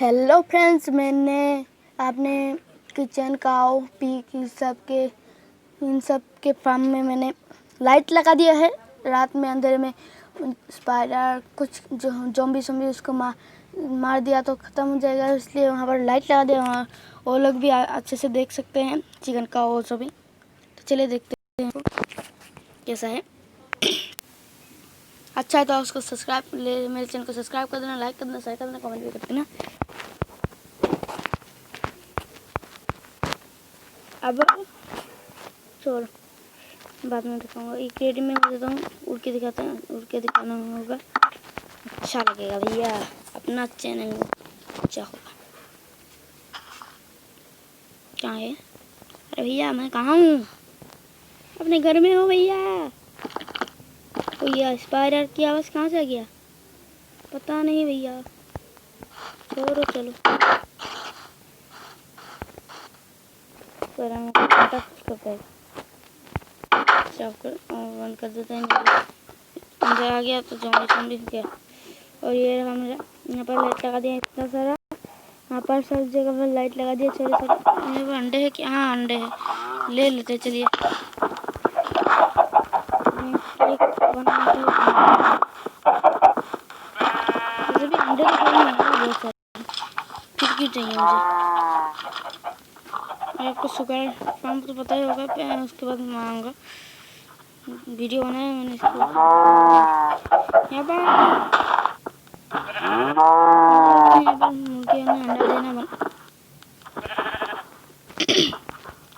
Hello friends, मैंने अपने kitchen cow peak in सब के फार्म में मैंने लाइट लगा दिया है। रात में अंधेरे में स्पाइडर कुछ जो ज़ॉम्बी उसको मार दिया तो ख़त्म हो जाएगा, इसलिए वहाँ पर लाइट लगा दिया। वहाँ वो लोग भी अच्छे से देख सकते हैं, चिकन काऊ वो सभी। तो चलिए देखते हैं कैसा है। अच्छा है तो उसको मेरे चैनल को सब्सक्राइब कर देना, लाइक कर देना, शेयर कर देना, कमेंट भी कर देना। अब छोड़, बाद में दिखाऊंगा। एक रेडी में हो देता हूँ, उड़ के दिखाते हैं, उड़ के दिखाना होगा, अच्छा लगेगा भैया, अपना चैनल अच्छा होगा। क्या है? अरे भैया मैं कहाँ हूँ? अपने घर में हो भैया। भैया स्पाइडर की आवाज़ कहाँ से आ गया पता नहीं भैया, छोड़ो चलो। बंद कर देते हैं। अंदर आ गया तो ज़ॉम्बी गया। और ये हम यहाँ पर लाइट लगा दिया इतना सारा, यहाँ पर सब जगह पर लाइट लगा दिया। छोटे छोटे यहाँ पर अंडे है क्या? हाँ अंडे है, ले लेते चलिए। वैसे भी अंडे तो कोई नहीं है, बहुत सारे। फिर क्यों चाहिए मुझे? आपको सुगर फार्म तो पता ही होगा, उसके बाद मांगूंगा। वीडियो बनाया मैंने इसको। यहाँ पर मुर्गी ने अंडा देना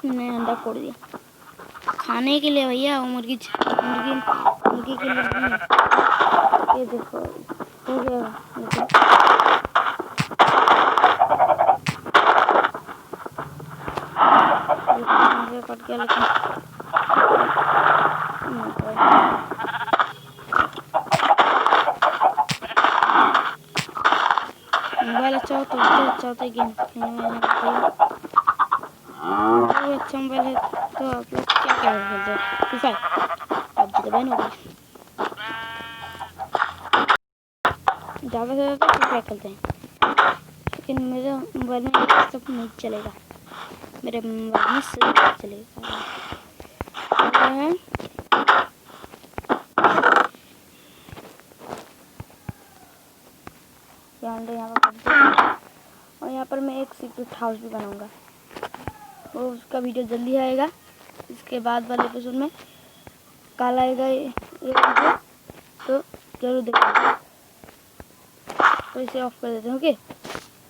मैंने अंडा फोड़ दिया खाने के लिए भैया। वो मुर्गी के लिए नहीं। ये देखो हो गया, कट गया लेकिन मोबाइल अच्छा हो तो अच्छा होता है गेम खेलने में। अच्छा मोबाइल है तो आप लोग क्या क्या खेलते हैं? फ्री फायर, पबजी तो बैन हो गई। ज़्यादा से ज़्यादा फ्री फायर खेलते हैं, लेकिन मेरे मोबाइल में सब नहीं चलेगा। मेरे मोबाइल में सब चलेगा है। यहाँ पर और यहाँ पर मैं एक सीक्रेट हाउस भी बनाऊंगा, वो उसका वीडियो जल्दी आएगा। इसके बाद वाले एपिसोड में कल आएगा ये वीडियो, तो जरूर देखना। तो इसे ऑफ कर देते हैं। ओके।